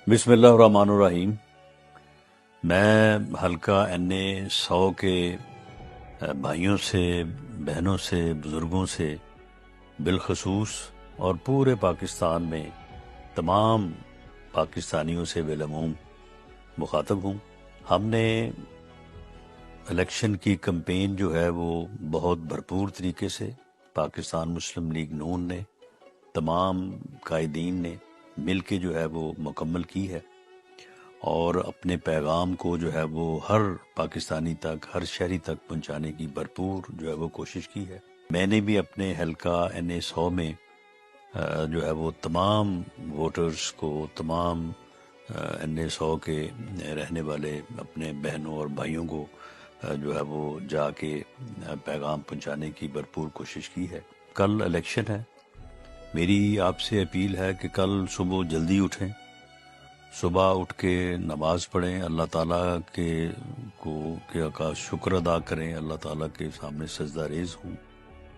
बिस्मिल्लाहिर्रहमानिर्रहीम। मैं हल्का NA 100 के भाइयों से, बहनों से, बुज़ुर्गों से बिलखसूस और पूरे पाकिस्तान में तमाम पाकिस्तानियों से बिलअमूम मुखातब हूँ। हमने इलेक्शन की कैंपेन जो है वो बहुत भरपूर तरीके से पाकिस्तान मुस्लिम लीग नून ने, तमाम कायदीन ने मिल के जो है वो मुकम्मल की है और अपने पैगाम को जो है वो हर पाकिस्तानी तक, हर शहरी तक पहुंचाने की भरपूर जो है वो कोशिश की है। मैंने भी अपने हल्का NA 100 में जो है वो तमाम वोटर्स को, तमाम NA 100 के रहने वाले अपने बहनों और भाइयों को जो है वो जाके पैगाम पहुंचाने की भरपूर कोशिश की है। कल इलेक्शन है। मेरी आपसे अपील है कि कल सुबह जल्दी उठें, सुबह उठ के नमाज पढ़ें, अल्लाह ताला का शुक्र अदा करें, अल्लाह ताला के सामने सजदा रेज़ हों,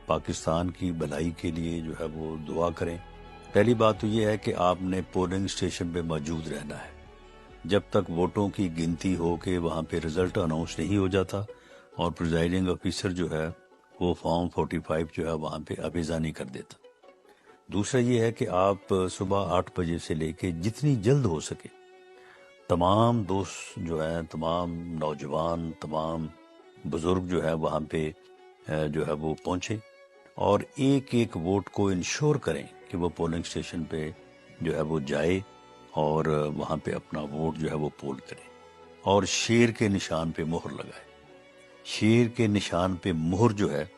पाकिस्तान की भलाई के लिए जो है वो दुआ करें। पहली बात तो ये है कि आपने पोलिंग स्टेशन पे मौजूद रहना है जब तक वोटों की गिनती हो के वहाँ पे रिजल्ट अनाउंस नहीं हो जाता और प्रिजाइडिंग ऑफिसर जो है वो फॉर्म 45 जो है वहाँ पे अवेजा नहीं कर देता। दूसरा ये है कि आप सुबह 8 बजे से लेके जितनी जल्द हो सके तमाम दोस्त जो हैं, तमाम नौजवान, तमाम बुजुर्ग जो है वहाँ पे जो है वो पहुँचे और एक एक वोट को इंश्योर करें कि वो पोलिंग स्टेशन पे जो है वो जाए और वहाँ पे अपना वोट जो है वो पोल करें और शेर के निशान पे मोहर लगाए। शेर के निशान पे मोहर जो है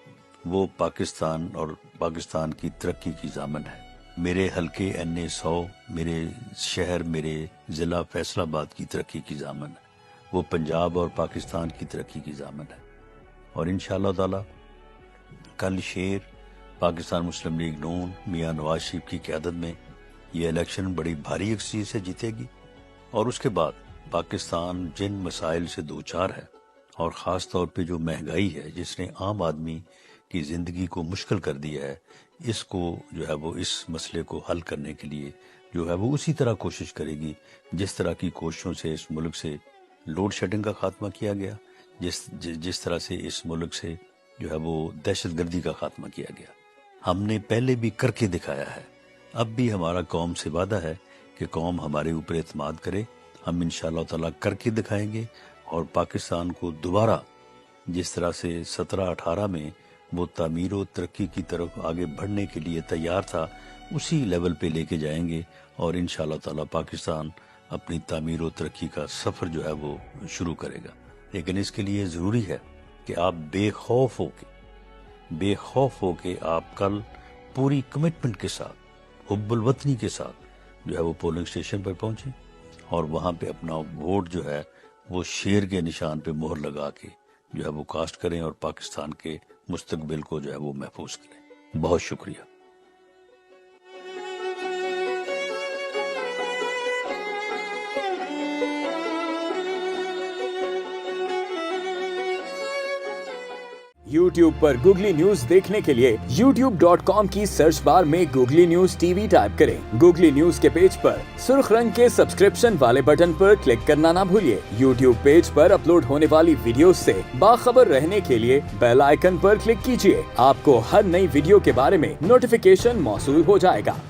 वो पाकिस्तान और पाकिस्तान की तरक्की की ज़ामन है। मेरे हल्के NA 100, मेरे शहर, मेरे ज़िला फैसलाबाद की तरक्की की ज़ामन है, वो पंजाब और पाकिस्तान की तरक्की की ज़ामन है। और इंशाअल्लाह ताला कल शेर पाकिस्तान मुस्लिम लीग नून मियां नवाज शरीफ की क़यादत में ये इलेक्शन बड़ी भारी अक्सरियत से जीतेगी और उसके बाद पाकिस्तान जिन मसाइल से दो चार है और ख़ास तौर पे जो महंगाई है जिसने आम आदमी की ज़िंदगी को मुश्किल कर दिया है, इसको जो है वो इस मसले को हल करने के लिए जो है वो उसी तरह कोशिश करेगी जिस तरह की कोशिशों से इस मुल्क से लोड शेडिंग का खात्मा किया गया, जिस तरह से इस मुल्क से जो है वो दहशतगर्दी का खात्मा किया गया। हमने पहले भी करके दिखाया है, अब भी हमारा कौम से वादा है कि कौम हमारे ऊपर एतमाद करे। हम इंशाअल्लाह ताला करके दिखाएंगे और पाकिस्तान को दोबारा जिस तरह से 17-18 में वो तामीर और तरक्की की तरफ आगे बढ़ने के लिए तैयार था, उसी लेवल पे लेके जाएंगे और इंशाअल्लाह ताला पाकिस्तान अपनी तामीर और तरक्की का सफ़र जो है वो शुरू करेगा। लेकिन इसके लिए ज़रूरी है कि आप बेखौफ होके आप कल पूरी कमिटमेंट के साथ, हुब्बुल वतनी के साथ जो है वो पोलिंग स्टेशन पर पहुँचें और वहाँ पे अपना वोट जो है वो शेर के निशान पे मोहर लगा के जो है वो कास्ट करें और पाकिस्तान के मुस्तकबिल को जो है वो महफूज करें। बहुत शुक्रिया। YouTube पर गूगली न्यूज देखने के लिए youtube.com की सर्च बार में गूगली न्यूज TV टाइप करें। गूगली न्यूज के पेज पर सुर्ख रंग के सब्सक्रिप्शन वाले बटन पर क्लिक करना ना भूलिए। YouTube पेज पर अपलोड होने वाली वीडियोस से बाखबर रहने के लिए बेल आइकन पर क्लिक कीजिए। आपको हर नई वीडियो के बारे में नोटिफिकेशन मौसूल हो जाएगा।